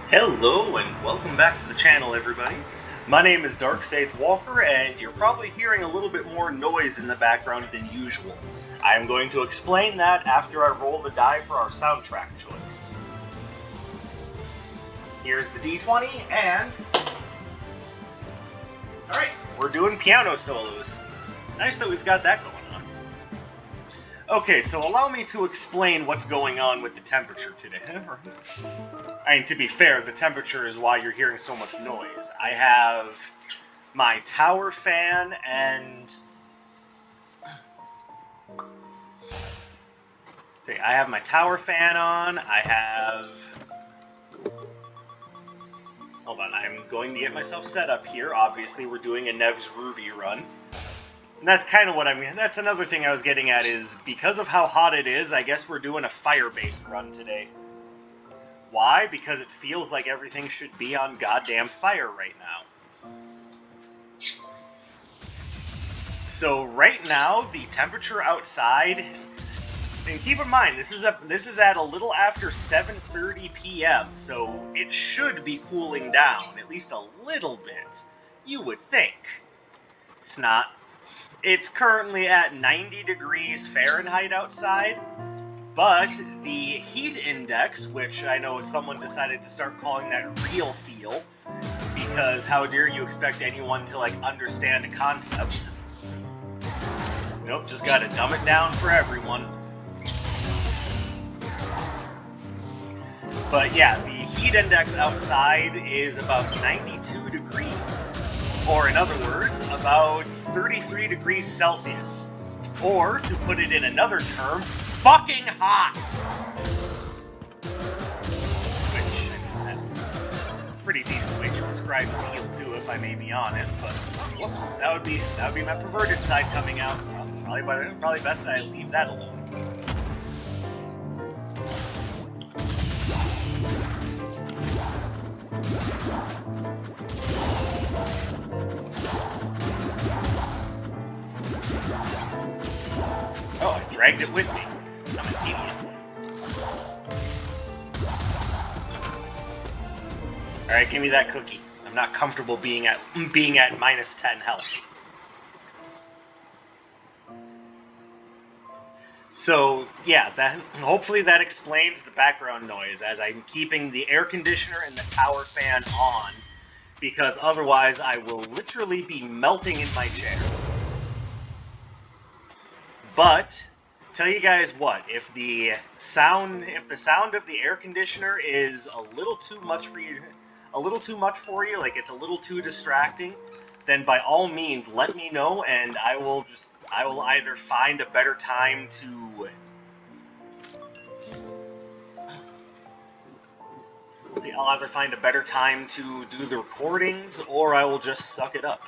Hello and welcome back to the channel, everybody. My name is Darksaith Walker, and you're probably hearing a little bit more noise in the background than usual. I am going to explain that after I roll the die for our soundtrack choice. Here's the D20, and... Alright, we're doing piano solos. Nice that we've got that going on. Okay, so allow me to explain what's going on with the temperature today. I mean, to be fair, the temperature is why you're hearing so much noise. I have my tower fan and... See, I have my tower fan on, I have... Hold on, I'm going to get myself set up here. Obviously, we're doing a Nev's Ruby run. And that's kind of what that's another thing I was getting at is, because of how hot it is, I guess we're doing a fire-based run today. Why? Because it feels like everything should be on goddamn fire right now. So right now, the temperature outside, and keep in mind, this is at a little after 7:30 p.m., so it should be cooling down, at least a little bit, you would think. It's not. It's currently at 90 degrees Fahrenheit outside, but the heat index, which I know someone decided to start calling that real feel, because how dare you expect anyone to, like, understand a concept. Nope, just gotta dumb it down for everyone. But yeah, the heat index outside is about 92 degrees. Or in other words, about 33 degrees Celsius. Or, to put it in another term, fucking hot! Which, that's a pretty decent way to describe zeal too, if I may be honest, but whoops, that would be my perverted side coming out. Probably best that I leave that alone. Oh, I dragged it with me. I'm an idiot. Alright, give me that cookie. I'm not comfortable being at minus 10 health. So, yeah, hopefully that explains the background noise, as I'm keeping the air conditioner and the tower fan on, because otherwise I will literally be melting in my chair. But tell you guys what, if the sound of the air conditioner is a little too much for you, like it's a little too distracting, then by all means let me know, and I will either find a better time to do the recordings, or I will just suck it up.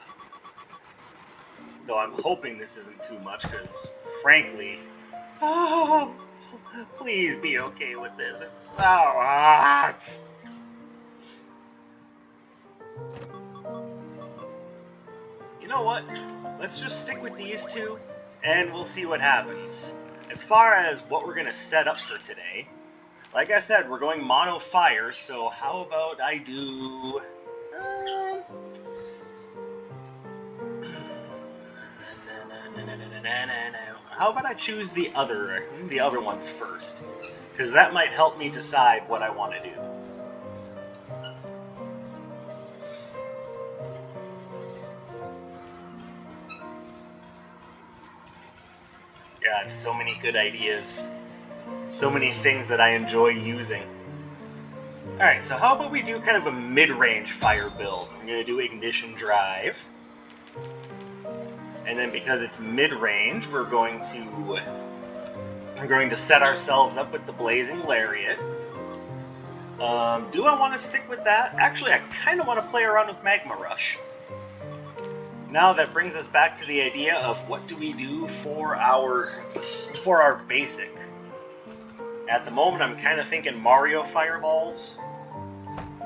Though I'm hoping this isn't too much, because, frankly... Oh, please be okay with this. It's so hot! You know what? Let's just stick with these two, and we'll see what happens. As far as what we're going to set up for today, like I said, we're going mono fire, so how about I do... How about I choose the other ones first? Because that might help me decide what I want to do. God, so many good ideas. So many things that I enjoy using. Alright, so how about we do kind of a mid-range fire build? I'm going to do Ignition Drive. And then because it's mid-range, we're going to set ourselves up with the Blazing Lariat. Do I want to stick with that? Actually, I kind of want to play around with Magma Rush. Now that brings us back to the idea of what do we do for our basic. At the moment, I'm kind of thinking Mario Fireballs,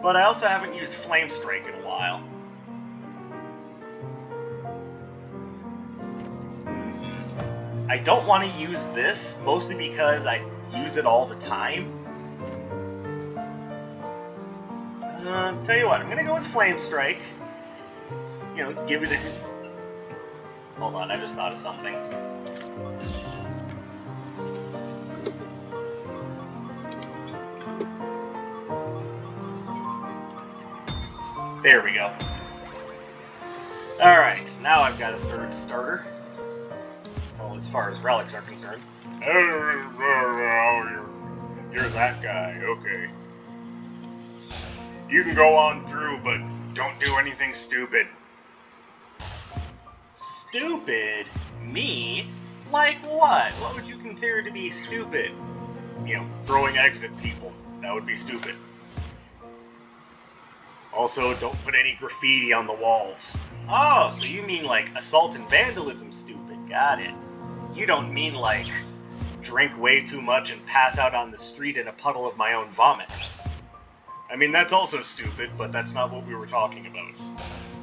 but I also haven't used Flame Strike in a while. I don't want to use this, mostly because I use it all the time. Tell you what, I'm gonna go with Flame Strike. You know, give it a... Hold on, I just thought of something. There we go. Alright, now I've got a third starter. Well, as far as relics are concerned. You're that guy, okay. You can go on through, but don't do anything stupid. Stupid? Me? Like what? What would you consider to be stupid? You know, throwing eggs at people. That would be stupid. Also, don't put any graffiti on the walls. Oh, so you mean like assault and vandalism stupid. Got it. You don't mean like drink way too much and pass out on the street in a puddle of my own vomit. I mean, that's also stupid, but that's not what we were talking about.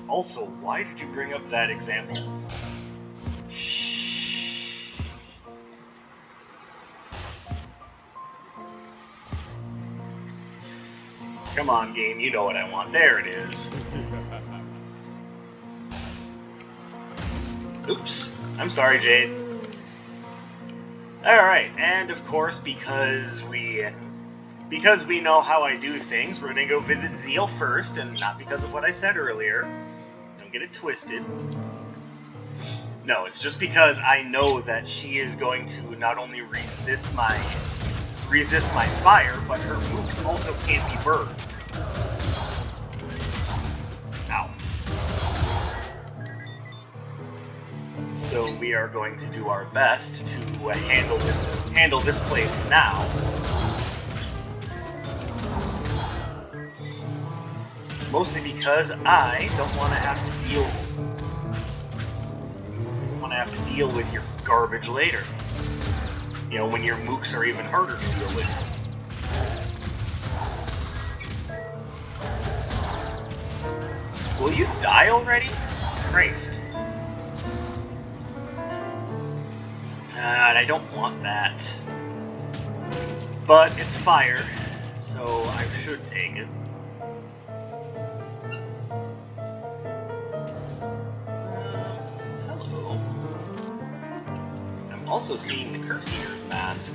Also, why did you bring up that example? Shh. Come on, game, you know what I want. There it is. Oops. I'm sorry, Jade. Alright, and of course, because we know how I do things, we're gonna go visit Zeal first, and not because of what I said earlier. Don't get it twisted. No, it's just because I know that she is going to not only resist my fire, but her mooks also can't be burned. Ow. So we are going to do our best to handle this place now. Mostly because I don't want to have to deal with your garbage later. You know, when your mooks are even harder to deal with. Will you die already? Christ. And I don't want that. But it's fire, so I should take it. Hello. I'm also seeing the Curse Eater's mask.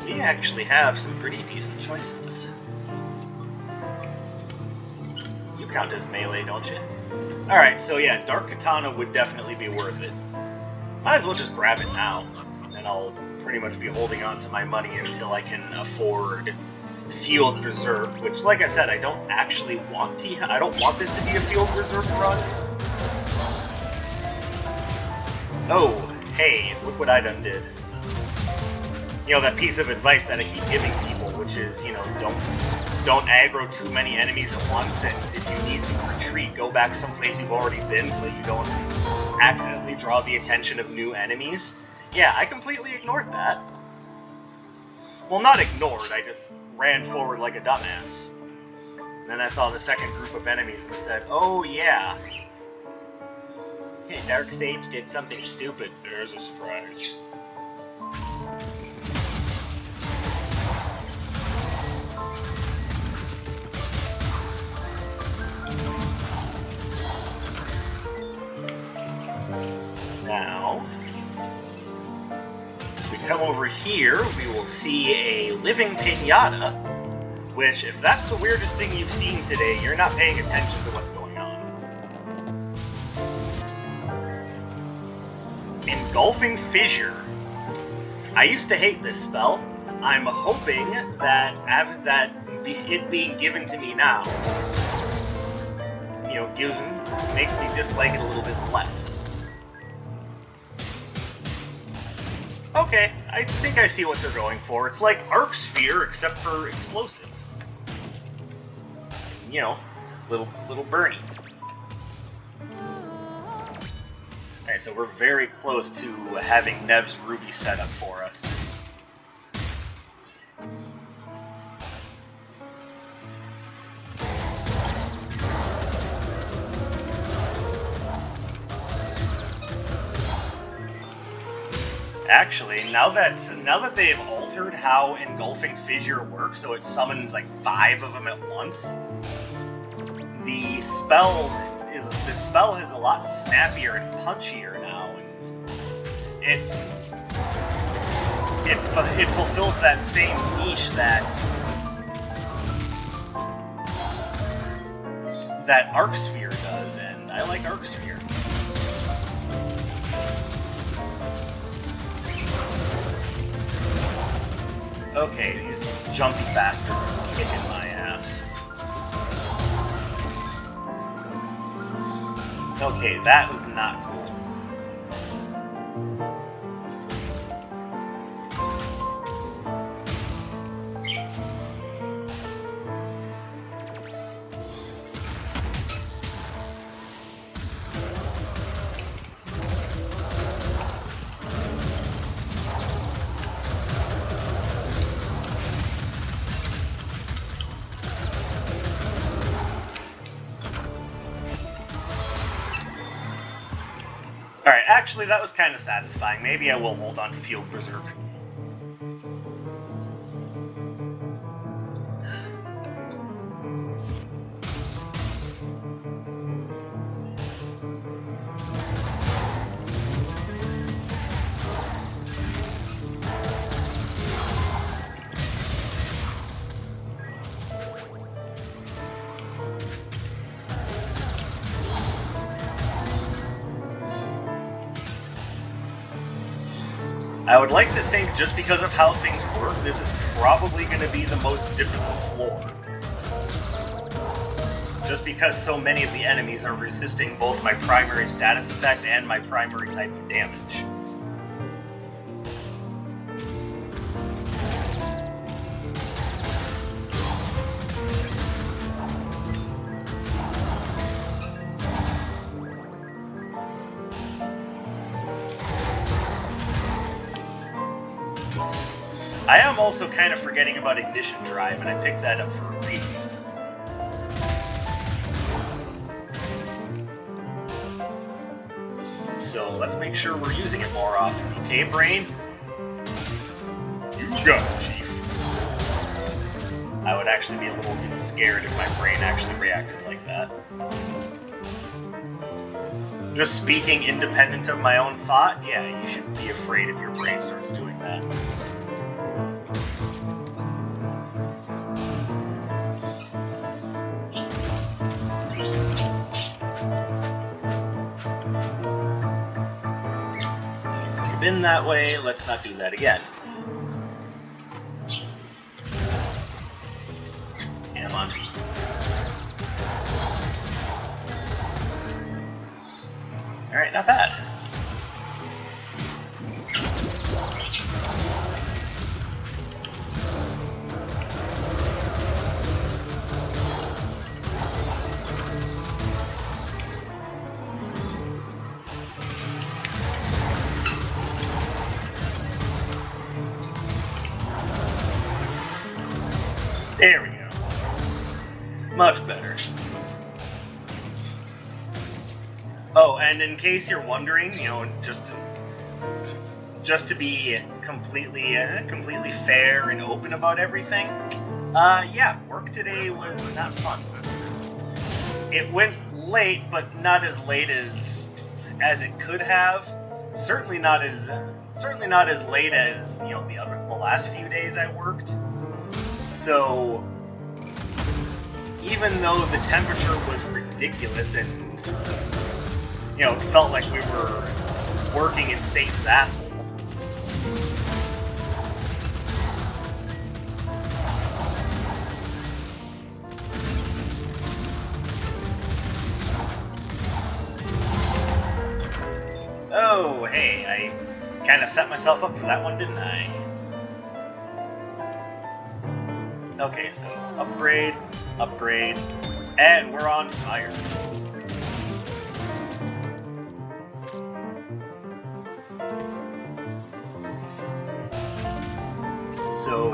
We actually have some pretty decent choices. You count as melee, don't you? Alright, so yeah, Dark Katana would definitely be worth it. Might as well just grab it now, and I'll pretty much be holding on to my money until I can afford Field Reserve, which, like I said, I don't actually want to. I don't want this to be a Field Reserve run. Oh, hey, look what I done did. You know, that piece of advice that I keep giving people, which is, you know, don't aggro too many enemies at once, and if you need to retreat, go back someplace you've already been so you don't accidentally draw the attention of new enemies. Yeah, I completely ignored that. Well, not ignored, I just ran forward like a dumbass. And then I saw the second group of enemies and said, oh yeah. Darksage did something stupid. There's a surprise. Now, if we come over here, we will see a living pinata, which, if that's the weirdest thing you've seen today, you're not paying attention to what's going on. Engulfing Fissure. I used to hate this spell. I'm hoping that it being given to me now, you know, makes me dislike it a little bit less. Okay, I think I see what they're going for. It's like Arc Sphere, except for explosive. You know, little Bernie. Alright, so we're very close to having Nev's Ruby set up for us. Actually, now that they've altered how Engulfing Fissure works, so it summons like 5 of them at once, the spell is a lot snappier and punchier now, and it fulfills that same niche that Arc Sphere does, and I like Arc Sphere. Okay, these jumpy bastards are kicking my ass. Okay, that was not cool. Alright, actually that was kind of satisfying. Maybe I will hold on to Field Berserk. I would like to think, just because of how things work, this is probably going to be the most difficult floor. Just because so many of the enemies are resisting both my primary status effect and my primary type of damage. I am also kind of forgetting about Ignition Drive, and I picked that up for a reason. So let's make sure we're using it more often, okay, Brain? You got it, Chief. I would actually be a little bit scared if my brain actually reacted like that. Just speaking independent of my own thought, yeah, you should be afraid if your brain starts doing that. Been that way, let's not do that again. Come on. Alright, not bad. There we go. Much better. Oh, and in case you're wondering, you know, just to be completely fair and open about everything, yeah, work today was not fun. It went late, but not as late as it could have. Certainly not as late as, you know, the last few days I worked. So, even though the temperature was ridiculous and, you know, it felt like we were working in Satan's asshole, oh, hey, I kind of set myself up for that one, didn't I? Okay, so upgrade, and we're on fire. So,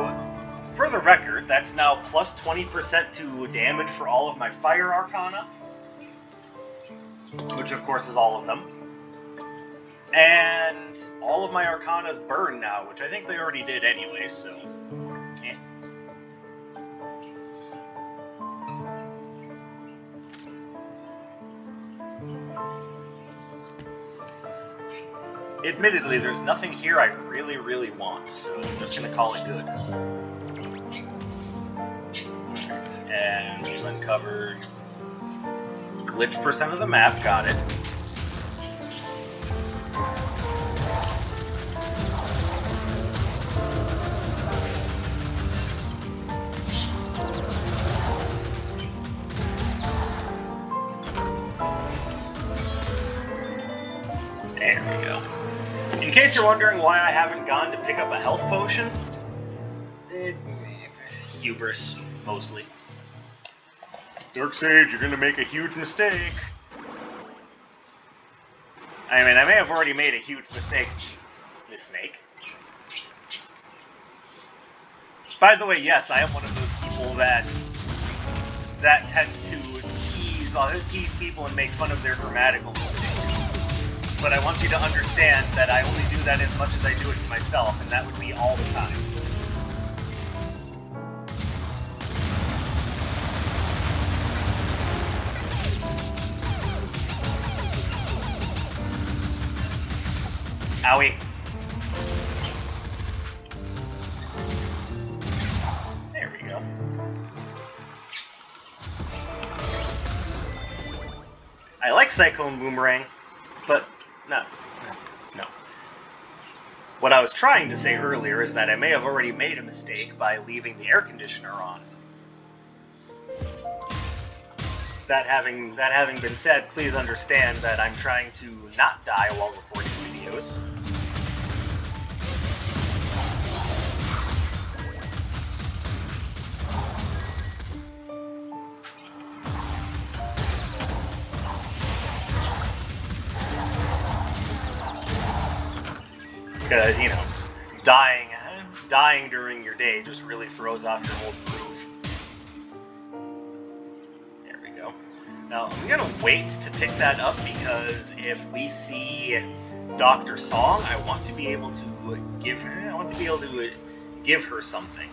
for the record, that's now plus 20% to damage for all of my Fire Arcana, which of course is all of them. And all of my Arcanas burn now, which I think they already did anyway, so... eh. Admittedly, there's nothing here I really, really want, so I'm just gonna call it good. Alright, and we've uncovered glitch percent of the map, got it. There we go. In case you're wondering why I haven't gone to pick up a health potion, hubris, mostly. Dark Sage, you're gonna make a huge mistake. I mean, I may have already made a huge mistake. Miss Snake. By the way, yes, I am one of those people that tends to tease people and make fun of their grammatical mistakes. But I want you to understand that I only do that as much as I do it to myself, and that would be all the time. Owie. There we go. I like Cyclone Boomerang, but no. What I was trying to say earlier is that I may have already made a mistake by leaving the air conditioner on. That having been said, please understand that I'm trying to not die while recording videos. Because, you know, dying during your day just really throws off your whole groove. There we go. Now, I'm gonna wait to pick that up because if we see Dr. Song, I want to be able to give her something.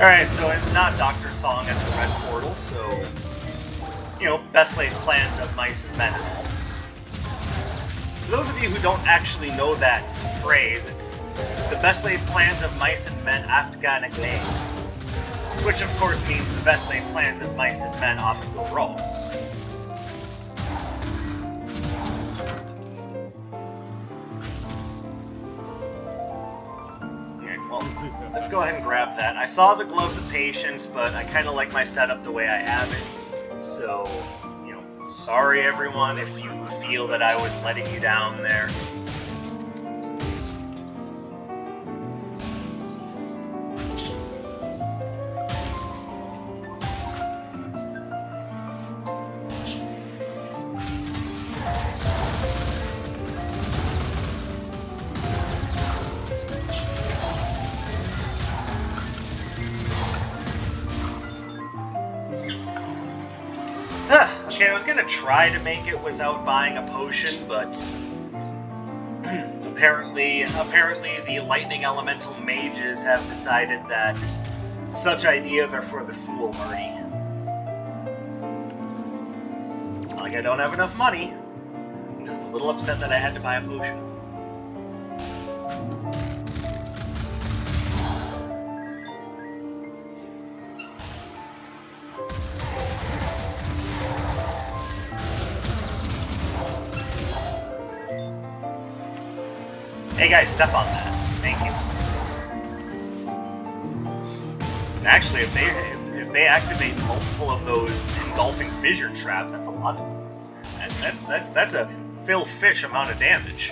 Alright, so it's not Dr. Song at the Red Portal, so, you know, best laid plans of mice and men and all. For those of you who don't actually know that phrase, it's the best laid plans of mice and men aft gone name. Which of course means the best laid plans of mice and men often go wrong. Let's go ahead and grab that. I saw the Gloves of Patience, but I kind of like my setup the way I have it. So, you know, sorry everyone if you feel that I was letting you down there. Okay, I was gonna try to make it without buying a potion, but apparently the lightning elemental mages have decided that such ideas are for the foolhardy. It's not like I don't have enough money. I'm just a little upset that I had to buy a potion. Hey guys, step on that. Thank you. Actually, if they activate multiple of those engulfing fissure traps, that's a lot of that's a Phil Fish amount of damage.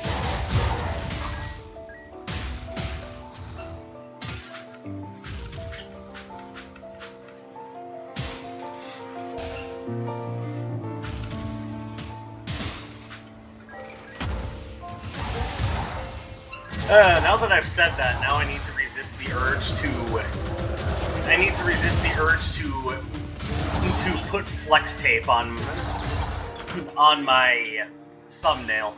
Now that I've said that, now I need to resist the urge to... I need to resist the urge to put flex tape on my thumbnail.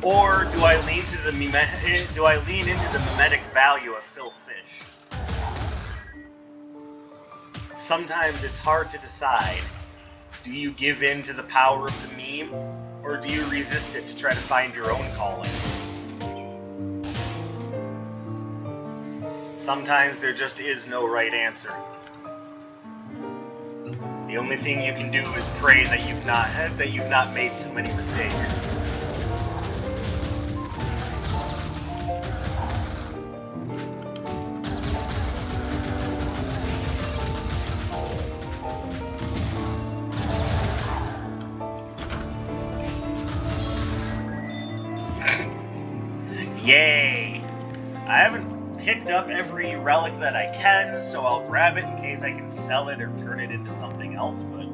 Or do I lean into the mimetic value of Phil Fish? Sometimes it's hard to decide. Do you give in to the power of the meme, or do you resist it to try to find your own calling? Sometimes there just is no right answer. The only thing you can do is pray that you've not made too many mistakes. Yay! I haven't picked up every relic that I can, so I'll grab it in case I can sell it or turn it into something else, but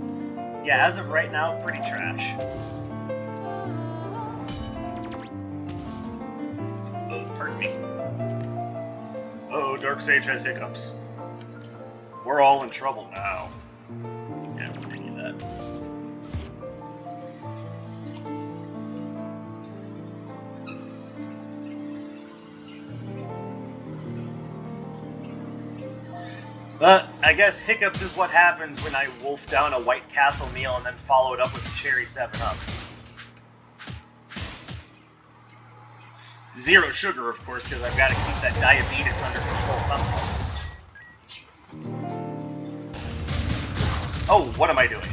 yeah, as of right now, pretty trash. Oh, pardon me. Uh-oh, Darksage has hiccups. We're all in trouble now. Yeah, we'll continue that. I guess hiccups is what happens when I wolf down a White Castle meal and then follow it up with a cherry 7-Up. Zero sugar, of course, because I've got to keep that diabetes under control somehow. Oh, what am I doing?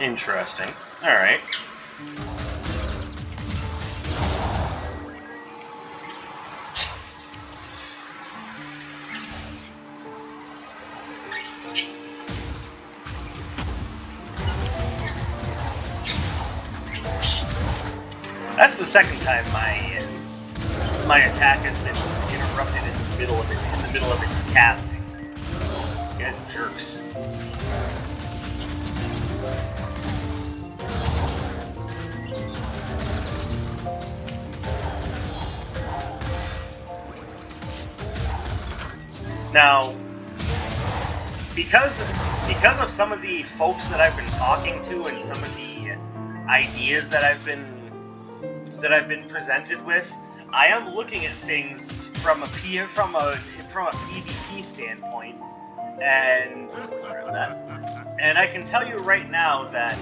Interesting. Alright. That's the second time my attack has been interrupted in the middle of its casting. You guys are jerks. Now, because of some of the folks that I've been talking to and some of the ideas that I've been presented with, I am looking at things from a PvP standpoint, and I can tell you right now that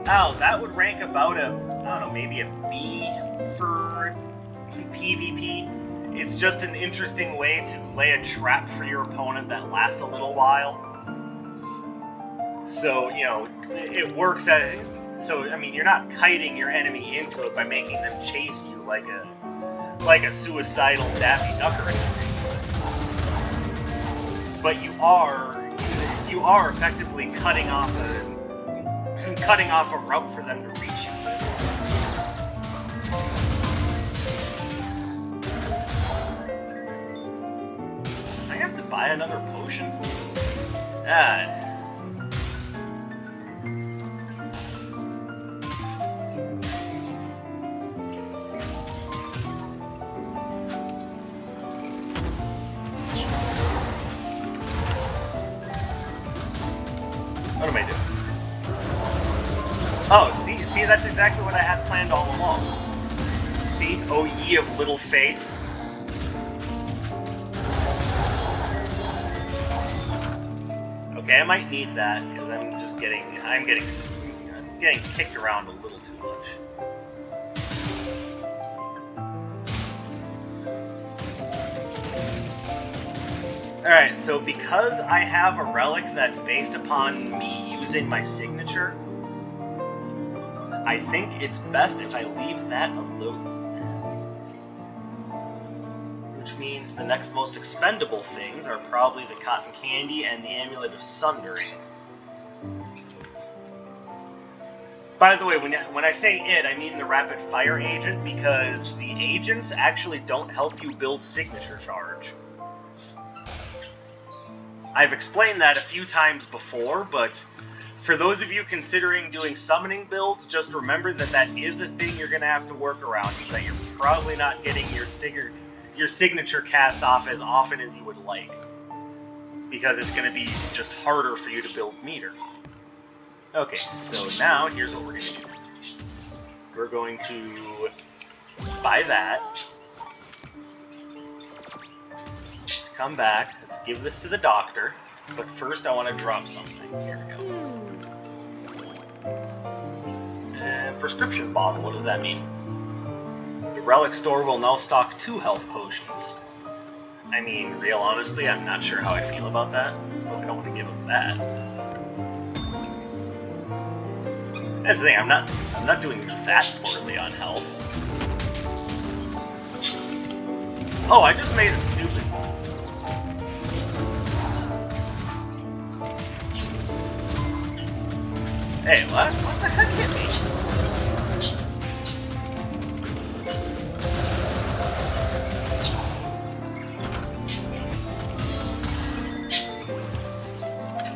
that would rank about I don't know, maybe a B for PvP. It's just an interesting way to lay a trap for your opponent that lasts a little while. So, you know, it works at... So, I mean, you're not kiting your enemy into it by making them chase you like a suicidal Daffy Duck or anything. But you are effectively cutting off a route for them to reach you. Buy another potion? What am I doing? Oh, see, that's exactly what I had planned all along. See, O ye of little faith. Okay, I might need that because I'm getting kicked around a little too much. Alright, so because I have a relic that's based upon me using my signature, I think it's best if I leave that alone. which means the next most expendable things are probably the cotton candy and the amulet of sundering. By the way, when I say it, I mean the rapid fire agent, because the agents actually don't help you build signature charge. I've explained that a few times before, but for those of you considering doing summoning builds, just remember that that is a thing you're going to have to work around, is that you're probably not getting your signature cast off as often as you would like, because it's going to be just harder for you to build meter. Okay, so now here's what we're going to do. We're going to buy that. Let's come back. Let's give this to the doctor. But first I want to drop something. Here we go. And prescription bottle. What does that mean? The relic store will now stock 2 health potions. I mean, real honestly, I'm not sure how I feel about that. But I don't want to give up that. That's the thing, I'm not doing that poorly on health. Oh, I just made a stupid one. Hey, what? What the heck hit me?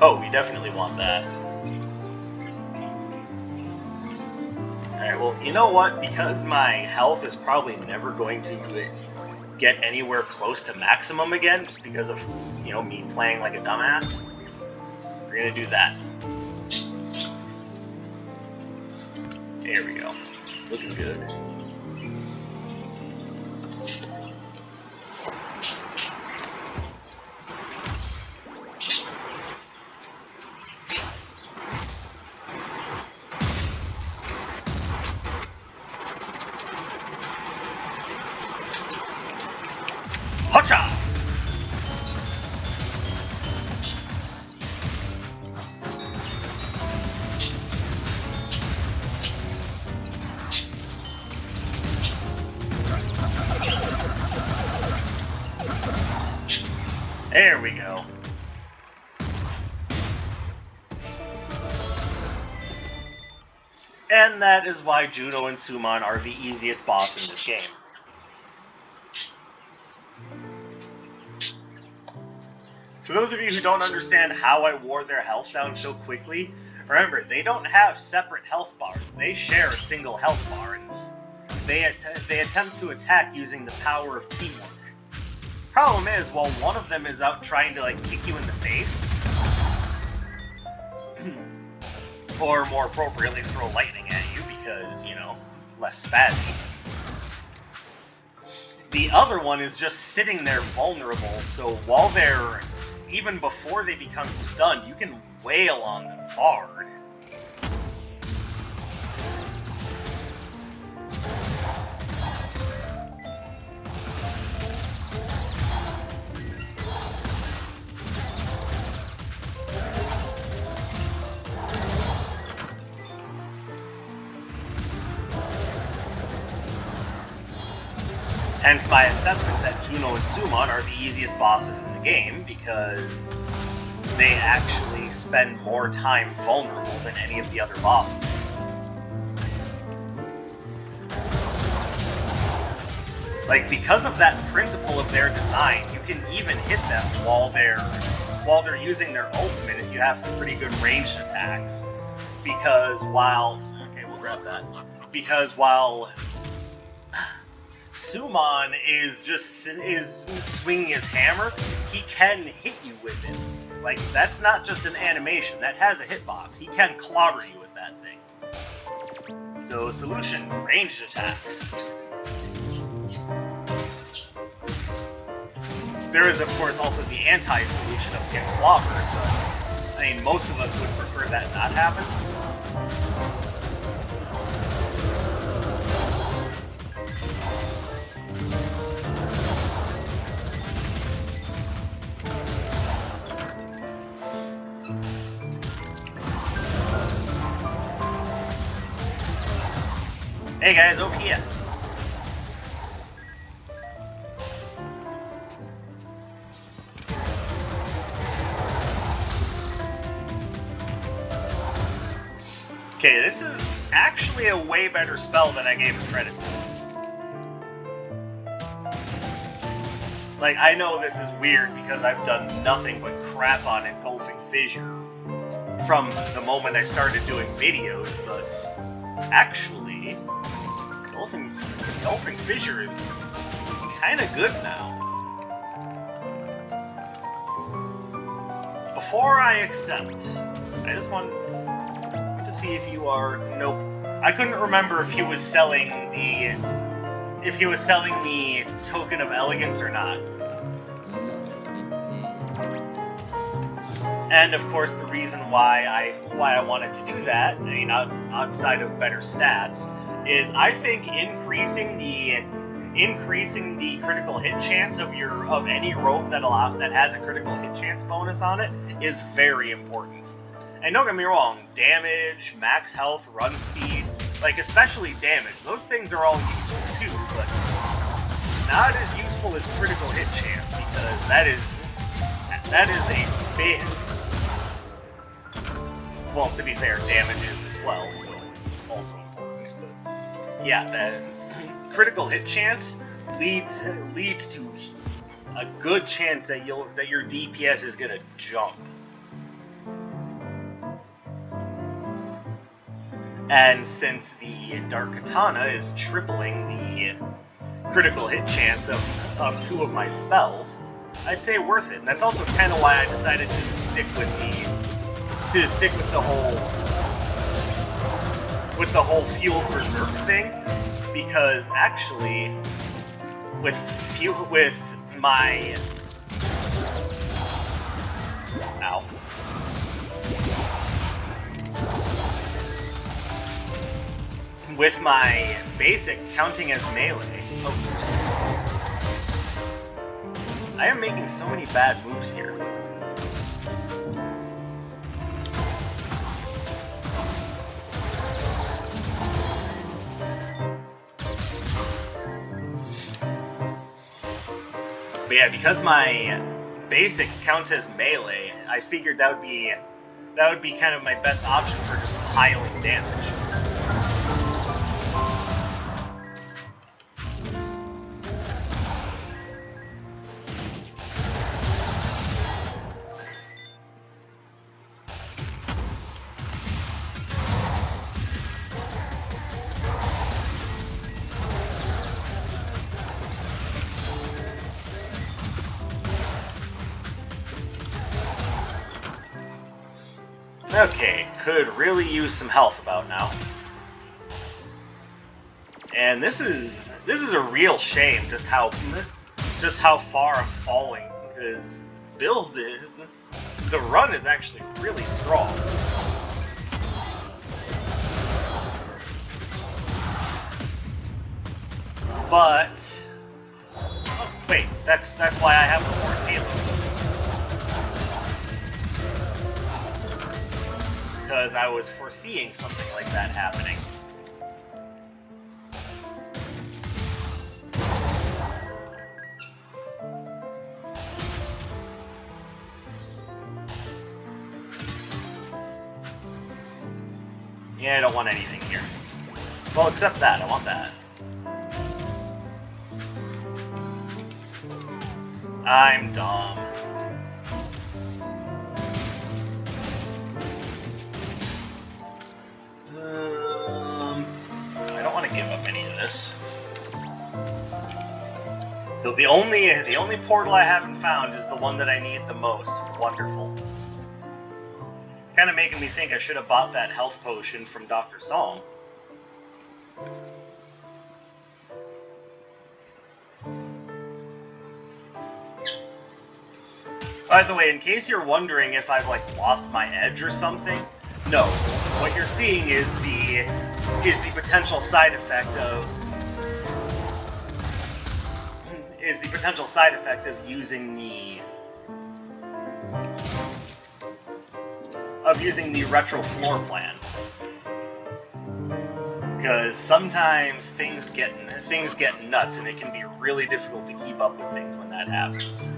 Oh, we definitely want that. Alright, well, you know what? Because my health is probably never going to get anywhere close to maximum again, just because of, you know, me playing like a dumbass, we're gonna do that. There we go. Looking good. Hacha! There we go. And that is why Juno and Summon are the easiest boss in this game. For those of you who don't understand how I wore their health down so quickly, remember, they don't have separate health bars. They share a single health bar, and they attempt to attack using the power of teamwork. Problem is, while one of them is out trying to, like, kick you in the face, or more appropriately, throw lightning at you because, you know, less spazzy, the other one is just sitting there vulnerable, so while they're, even before they become stunned, you can wail on them hard. Hence my assessment that Juno and Summon are the easiest bosses in the game, because they actually spend more time vulnerable than any of the other bosses. Like, because of that principle of their design, you can even hit them while they're using their ultimate if you have some pretty good ranged attacks. Because while... okay, we'll grab that. Because while Summon is swinging his hammer, he can hit you with it. Like, that's not just an animation, that has a hitbox. He can clobber you with that thing. So, solution, ranged attacks. There is, of course, also the anti-solution of get clobbered, but, I mean, most of us would prefer that not happen. Hey guys, over here. Okay, this is actually a way better spell than I gave it credit for. Like, I know this is weird because I've done nothing but crap on Engulfing Fissure from the moment I started doing videos, but actually, Engulfing Fissure is kind of good now. Before I accept, I just want to see if you are... Nope. I couldn't remember if he was selling the... Token of Elegance or not. And of course, the reason why I wanted to do that, I mean, outside of better stats, is I think increasing the critical hit chance of any rope that has a critical hit chance bonus on it is very important. And don't get me wrong, damage, max health, run speed, like especially damage, those things are all useful too, but not as useful as critical hit chance, because that is a big... Well, to be fair, damage is as well, so also important, but yeah, the critical hit chance leads to a good chance that your DPS is gonna jump. And since the Dark Katana is tripling the critical hit chance of 2 of my spells, I'd say worth it. And that's also kind of why I decided to stick with the whole Fueled Berserk thing, because actually with my with my basic counting as melee. Oh, jeez. I am making so many bad moves here. But yeah, because my basic counts as melee, I figured that would be kind of my best option for just piling damage. Okay, could really use some health about now. And this is a real shame just how far I'm falling, because the run is actually really strong. But oh, wait, that's why I have the Horn Halo. Because I was foreseeing something like that happening. Yeah, I don't want anything here. Well, except that. I want that. I'm dumb. I don't want to give up any of this. So the only portal I haven't found is the one that I need the most. Wonderful. Kind of making me think I should have bought that health potion from Dr. Song. By the way, in case you're wondering if I've lost my edge or something, no. What you're seeing is the potential side effect of using the retro floor plan. Because sometimes things get nuts, and it can be really difficult to keep up with things when that happens.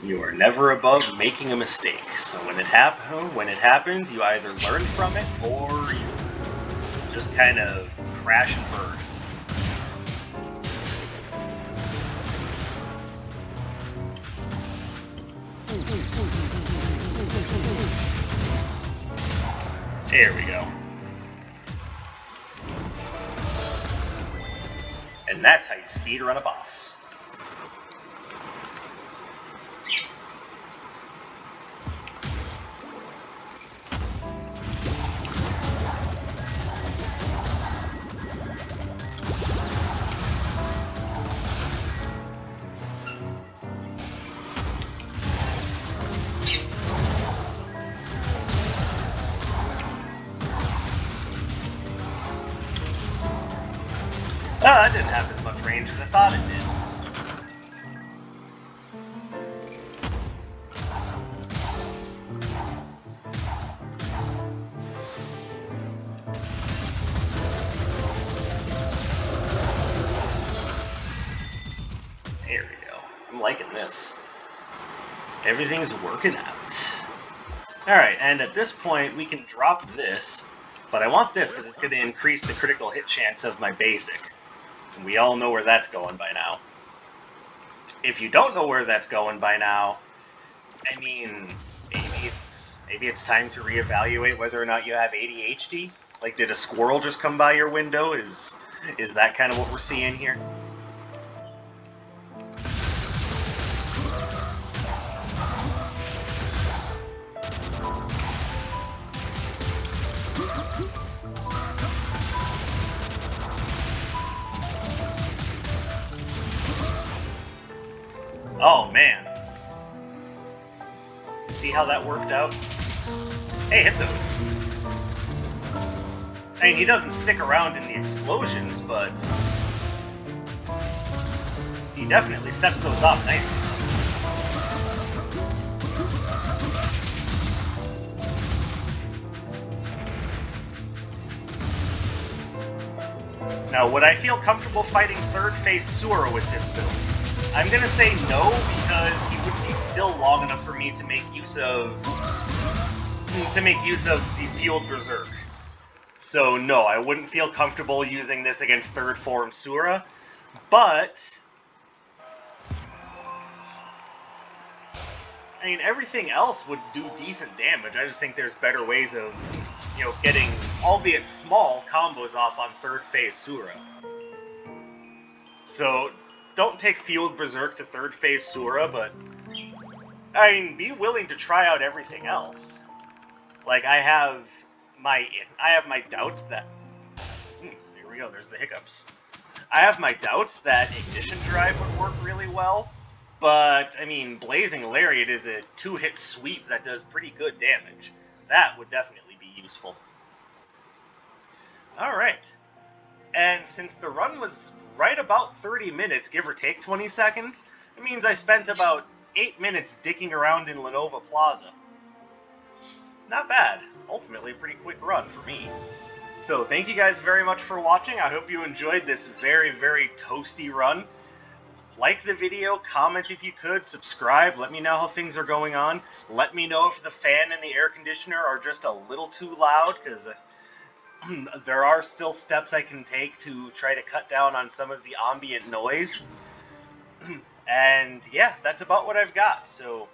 You are never above making a mistake. So when it happens, you either learn from it or you just kind of crash and burn. There we go. And that's how you speedrun a boss. It didn't have as much range as I thought it did. There we go. I'm liking this. Everything's working out. Alright, and at this point we can drop this, but I want this because it's going to increase the critical hit chance of my basic. And we all know where that's going by now. If you don't know where that's going by now, I mean, maybe it's time to reevaluate whether or not you have ADHD. Like, did a squirrel just come by your window? Is that kind of what we're seeing here? Oh, man. See how that worked out? Hey, hit those. I mean, he doesn't stick around in the explosions, but he definitely sets those off nicely. Now, would I feel comfortable fighting third phase Sura with this build? I'm gonna say no, because he would be still long enough for me to make use of the Fueled Berserk. So no, I wouldn't feel comfortable using this against third form Sura, but I mean, everything else would do decent damage. I just think there's better ways of, getting, albeit small, combos off on third phase Sura. So don't take Fueled Berserk to third phase Sura, but I mean, be willing to try out everything else. Like, I have my doubts that here we go, there's the hiccups. I have my doubts that Ignition Drive would work really well, but I mean, Blazing Lariat is a 2-hit sweep that does pretty good damage. That would definitely be useful. Alright. And since the run was right about 30 minutes, give or take 20 seconds, it means I spent about 8 minutes dicking around in Lenovo Plaza. Not bad. Ultimately, a pretty quick run for me. So, thank you guys very much for watching. I hope you enjoyed this very, very toasty run. Like the video, comment if you could, subscribe, let me know how things are going on. Let me know if the fan and the air conditioner are just a little too loud, because there are still steps I can take to try to cut down on some of the ambient noise. And yeah, that's about what I've got. So,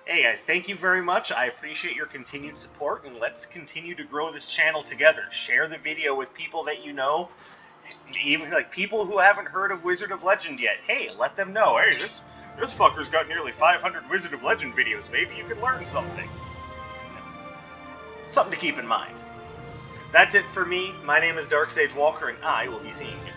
hey guys, thank you very much. I appreciate your continued support, and let's continue to grow this channel together. Share the video with people that you know, even like people who haven't heard of Wizard of Legend yet. Hey, let them know, hey, this fucker's got nearly 500 Wizard of Legend videos. Maybe you could learn something. Something to keep in mind. That's it for me. My name is Dark Sage Walker, and I will be seeing you.